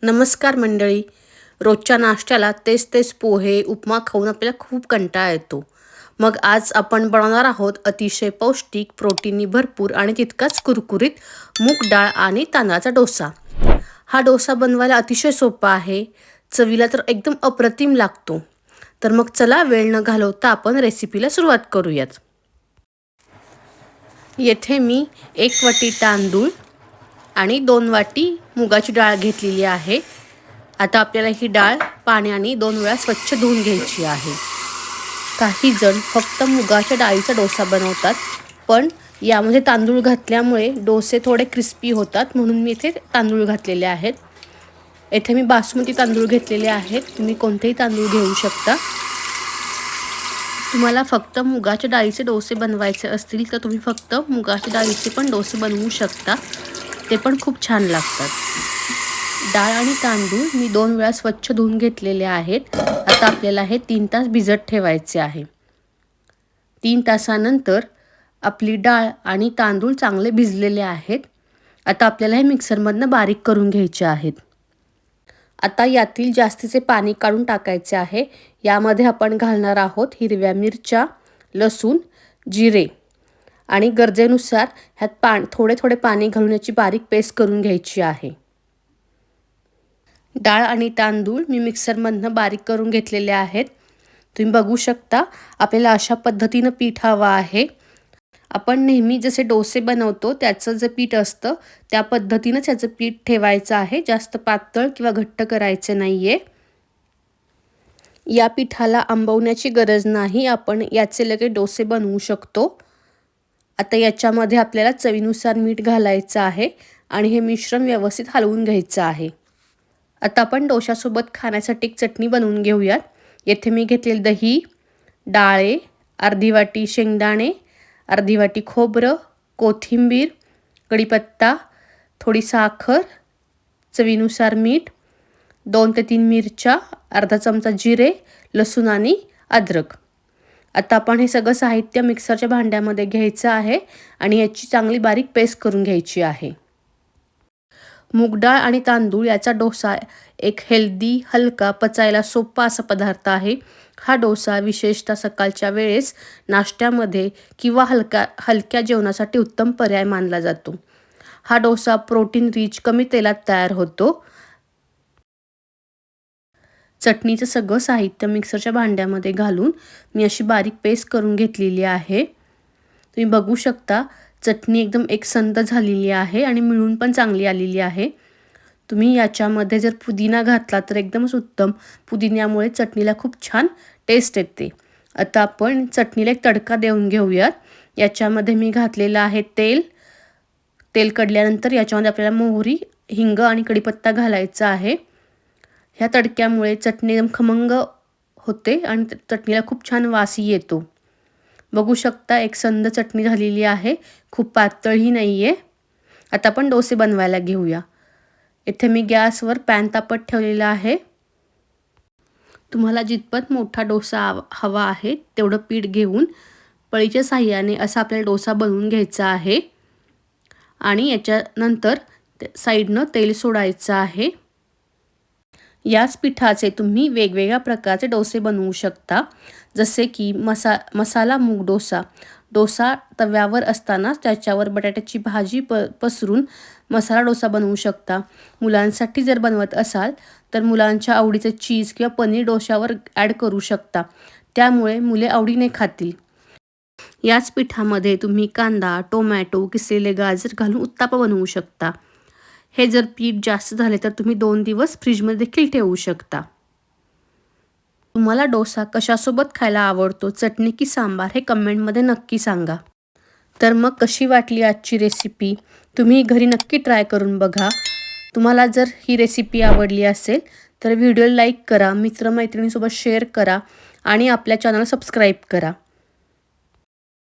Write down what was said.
नमस्कार मंडळी. रोजच्या नाश्त्याला तेच तेच पोहे उपमा खाऊन आपल्याला खूप कंटाळा येतो. मग आज आपण बनवणार आहोत अतिशय पौष्टिक, प्रोटीननी भरपूर आणि तितकाच कुरकुरीत मूग डाळ आणि तांदळाचा डोसा. हा डोसा बनवायला अतिशय सोपा आहे. चवीला तर एकदम अप्रतिम लागतो. तर मग चला वेळ न घालवता आपण रेसिपीला सुरुवात करूयात. येथे मी 1 वाटी तांदूळ आणि 2 वाटी मुगाची डाळ घेतलेली आहे. आता आपल्याला ही डाळ पाण्याने 2 वेळा स्वच्छ धुवून घ्यायची आहे. काही जण फक्त मुगाच्या डाळीचा डोसा बनवतात, पण यामध्ये तांदूळ घातल्यामुळे डोसे थोडे क्रिस्पी होतात, म्हणून मी इथे तांदूळ घातलेले आहेत. येथे मी बासमती तांदूळ घेतलेले आहेत. तुम्ही कोणतेही तांदूळ घेऊ शकता. तुम्हाला फक्त मुगाच्या डाळीचे डोसे बनवायचे असतील तर तुम्ही फक्त मुगाच्या डाळीचे पण डोसे बनवू शकता. ते पण खूप छान लागतात. डाळ आणि तांदूळ मी 2 वेळा स्वच्छ धुवून घेतलेले आहेत. आता आपल्याला हे 3 तास भिजत ठेवायचे आहे. 3 तासानंतर आपली डाळ आणि तांदूळ चांगले भिजलेले आहेत. आता आपल्याला हे मिक्सरमधनं बारीक करून घ्यायचे आहेत. आता यातील जास्तीचे पाणी काढून टाकायचे आहे. यामध्ये आपण घालणार आहोत हिरव्या मिरच्या, लसूण, जिरे आणि गरजेनुसार ह्यात थोडे थोडे पाणी घालून याची बारीक पेस्ट करून घ्यायची आहे. डाळ आणि तांदूळ मी मिक्सरमधनं बारीक करून घेतलेले आहेत. तुम्ही बघू शकता आपल्याला अशा पद्धतीनं पीठ हवं आहे. आपण नेहमी जसे डोसे बनवतो त्याचं जे पीठ असतं त्या पद्धतीनंच याचं पीठ ठेवायचं आहे. जास्त पातळ किंवा घट्ट करायचं नाही आहे. या पिठाला आंबवण्याची गरज नाही. आपण याचे लगेच डोसे बनवू शकतो. आता याच्यामध्ये आपल्याला चवीनुसार मीठ घालायचं आहे आणि हे मिश्रण व्यवस्थित हलवून घ्यायचं आहे. आता आपण डोशासोबत खाण्यासाठी एक चटणी बनवून घेऊयात. येथे मी घेतलेली दही, डाळे, अर्धी वाटी शेंगदाणे, अर्धी वाटी खोबरं, कोथिंबीर, कढीपत्ता, थोडी साखर, चवीनुसार मीठ, 2 ते 3 मिरच्या, अर्धा चमचा जिरे, लसूण आणि अद्रक. आता आपण हे सगळं साहित्य मिक्सरच्या भांड्यामध्ये घ्यायचं आहे आणि याची चांगली बारीक पेस्ट करून घ्यायची आहे. मूग डाळ आणि तांदूळ याचा डोसा एक हेल्दी, हलका, पचायला सोपा असा पदार्थ आहे. हा डोसा विशेषतः सकाळच्या वेळेस नाश्त्यामध्ये किंवा हलक्या जेवणासाठी उत्तम पर्याय मानला जातो. हा डोसा प्रोटीन रिच, कमी तेलात तयार होतो. चटणीचं सगळं साहित्य मिक्सरच्या भांड्यामध्ये घालून मी अशी बारीक पेस्ट करून घेतलेली आहे. तुम्ही बघू शकता चटणी एकदम एकसंध झालेली आहे आणि मिळून पण चांगली आलेली आहे. तुम्ही याच्यामध्ये जर पुदिना घातला तर एकदमच उत्तम. पुदिन्यामुळे चटणीला खूप छान टेस्ट येते. आता आपण चटणीला एक तडका देऊन घेऊयात. याच्यामध्ये मी घातलेलं आहे तेल. तेल कढल्यानंतर याच्यामध्ये आपल्याला मोहरी, हिंग आणि कढीपत्ता घालायचा आहे. ह्या तडक्यामुळे चटणी एकदम खमंग होते आणि चटणीला खूप छान वासही येतो. बघू शकता एकसंध चटणी झालेली आहे. खूप पातळही नाही आहे. आता आपण डोसे बनवायला घेऊया. इथे मी गॅसवर पॅन तापत ठेवलेला आहे. तुम्हाला जितपत मोठा डोसा हवा आहे तेवढं पीठ घेऊन पळीच्या साहाय्याने असा आपल्याला डोसा बनवून घ्यायचा आहे आणि याच्यानंतर साईडनं तेल सोडायचं आहे. याच पिठाचे तुम्ही वेगवेगळ्या प्रकारचे डोसे बनवू शकता. जसे की मसाला मूग डोसा. डोसा तव्यावर असतानाच त्याच्यावर बटाट्याची भाजी पसरून मसाला डोसा बनवू शकता. मुलांसाठी जर बनवत असाल तर मुलांच्या आवडीचे चीज किंवा पनीर डोशावर ॲड करू शकता. त्यामुळे मुले आवडीने खातील. याच पिठामध्ये तुम्ही कांदा, टोमॅटो, किसलेले गाजर घालून उत्तापा बनवू शकता. हे जर पीठ जास्त झाले तर तुम्ही 2 दिवस फ्रीजमध्ये देखील ठेवू शकता. तुम्हाला डोसा कशासोबत खायला आवडतो, चटणी की सांबार, हे कमेंटमध्ये नक्की सांगा. तर मग कशी वाटली आजची रेसिपी? तुम्ही घरी नक्की ट्राय करून बघा. तुम्हाला जर ही रेसिपी आवडली असेल तर व्हिडिओला लाईक करा, मित्रमैत्रिणींसोबत शेअर करा आणि आपल्या चॅनलला सबस्क्राईब करा.